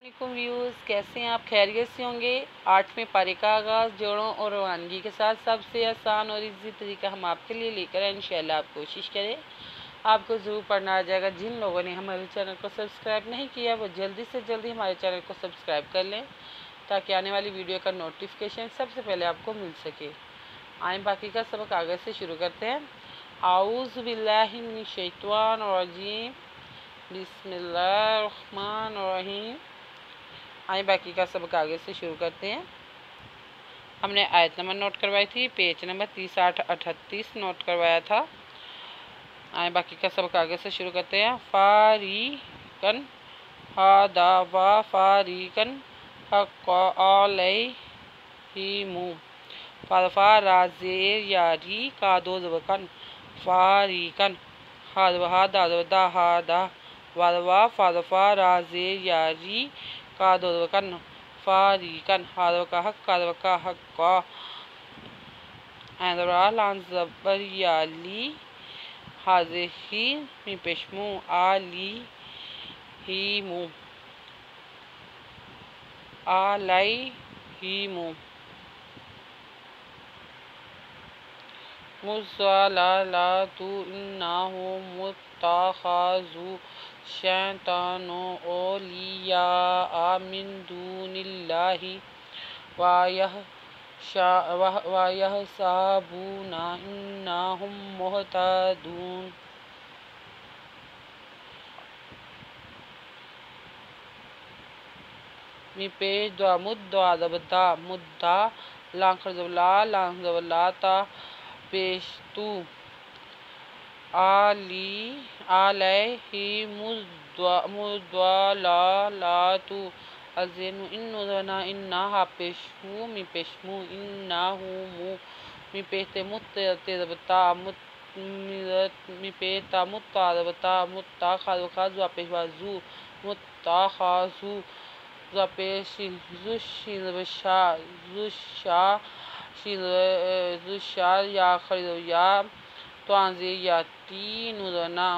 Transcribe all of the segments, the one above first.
वालेकुम व्यूज़, कैसे हैं आप? खैरियत से होंगे। 8वें पारे का आगाज़ जोड़ों और रवानगी के साथ सबसे आसान और इजी तरीका हम आपके लिए लेकर आए। इंशाल्लाह आप कोशिश करें, आपको ज़रूर पढ़ना आ जाएगा। जिन लोगों ने हमारे चैनल को सब्सक्राइब नहीं किया वो जल्दी से जल्दी हमारे चैनल को सब्सक्राइब कर लें ताकि आने वाली वीडियो का नोटिफिकेशन सबसे पहले आपको मिल सके। आए बाकी का सबक आगे से शुरू करते हैं। आऊज़ु बिल्लाहि मिनश शैतानिर रजीम, बिस्मिल्लाहिर्रहमानिर्रहीम। आए बाकी का सबक आगे से शुरू करते हैं। हमने आयत नंबर नोट करवाई थी, पेज नंबर 38 नोट करवाया था। आए बाकी का सबक आगे से शुरू करते हैं। फारीकन हादा वा फारीकन हक्का अलैहिमु फरफा राज़ेर यारी का दो ज़बकन फारीकन हादा दा हादा वरवा फरफा राज़ेर यारी का दो ज़बकन फारीकन हादा का हक का हक्का ऐंदरा लान ज़बर याली हाज़िही मी पेशमु आली हीमु आलैहिमु मुज़्ज़लातु इन्नहु मुत्तख़ज़ु शैतानु औलिया मिन दूनिल्लाहि व यहसबूना अन्नहुम मुहतदून। मी पेश दो मुद्दा दबदा मुद्दा लांखला पेश तू आलैहि मुद्दलातु अज़ेनु इन्नुज़ना इन्ना पेशमु मी पेशमु इन्नाहु मु मी पेते मुत्ते दबता मी पेता मुत्ता दबता मुत्ता खाज़ु पेशवाज़ु मुत्ता खाज़ु जुशा या खरीदोया तोंजे याती नुज़ना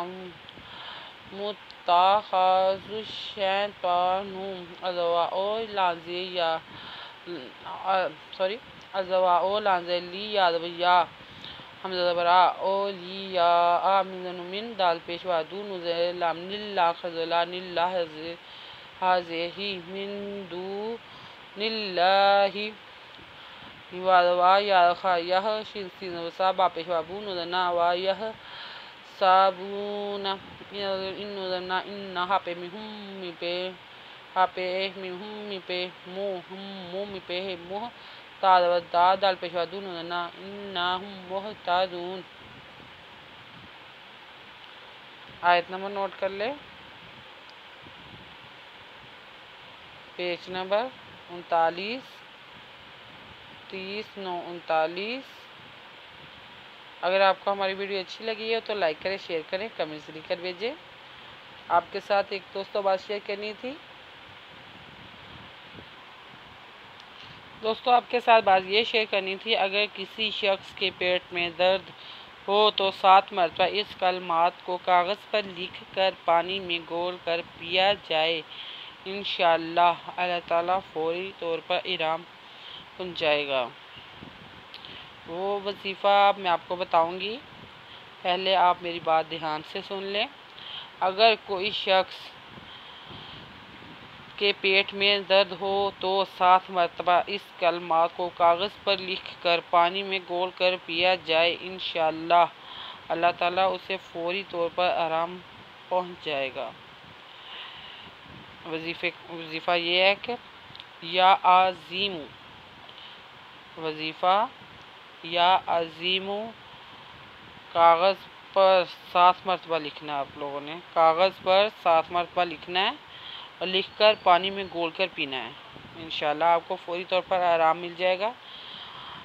मुत्तख़ज़ु शैतानु अज़वाओ लांज़ली यादवया हमज़बरा ओलिया मिन दाल पेशवादू नुज़ला निल्ला खज़ला निल्ला हाज़िही मिन दूनिल्लाहि वादवा यह शिलसिनसा बापेशवाबू नुज़ना व यह साबूना इन्नुज़ना इन्ना हापे मिहुम मिपे हापे मिहुम मिपे मु मिपे मुह तादवदा दाल पेशवादू नुज़ना इन्नहुम मुहतदून। आयत नंबर नोट कर ले, पेज नंबर 39 39। अगर आपको हमारी वीडियो अच्छी लगी है तो लाइक करें, शेयर करें, कमेंट्स लिखकर भेजें। आपके साथ एक दोस्तों बात शेयर करनी थी। दोस्तों आपके साथ बात ये शेयर करनी थी, अगर किसी शख्स के पेट में दर्द हो तो 7 मरतबा इस कलमात को कागज़ पर लिख कर पानी में घोल कर पिया जाए। इंशाअल्लाह अल्लाह ताला फौरी तौर पर इनाम पहुँचाएगा। वो वजीफ़ा मैं आपको बताऊंगी, पहले आप मेरी बात ध्यान से सुन लें। अगर कोई शख्स के पेट में दर्द हो तो 7 मरतबा इस कलमा को कागज़ पर लिख कर पानी में घोल कर पिया जाए। इंशाअल्लाह अल्लाह ताला उसे फौरी तौर पर आराम पहुंच जाएगा। वजीफ़ा ये है कि या आज़ीमु, वजीफ़ा या अज़ीमु कागज़ पर 7 मरतबा लिखना है। आप लोगों ने कागज़ पर 7 मरतबा लिखना है और लिखकर पानी में घोल कर पीना है। इंशाल्लाह आपको फौरी तौर पर आराम मिल जाएगा।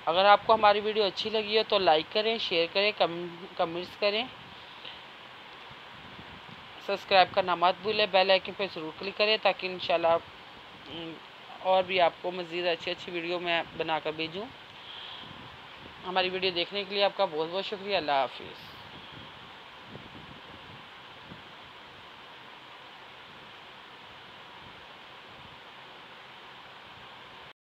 अगर आपको हमारी वीडियो अच्छी लगी हो तो लाइक करें, शेयर करें, कमेंट्स करें, सब्सक्राइब करना मत भूलें, बेल आइकन पर ज़रूर क्लिक करें ताकि इंशाल्लाह और भी आपको मज़ीद अच्छी वीडियो मैं बनाकर भेजूँ। हमारी वीडियो देखने के लिए आपका बहुत बहुत शुक्रिया। अल्लाह हाफिज़।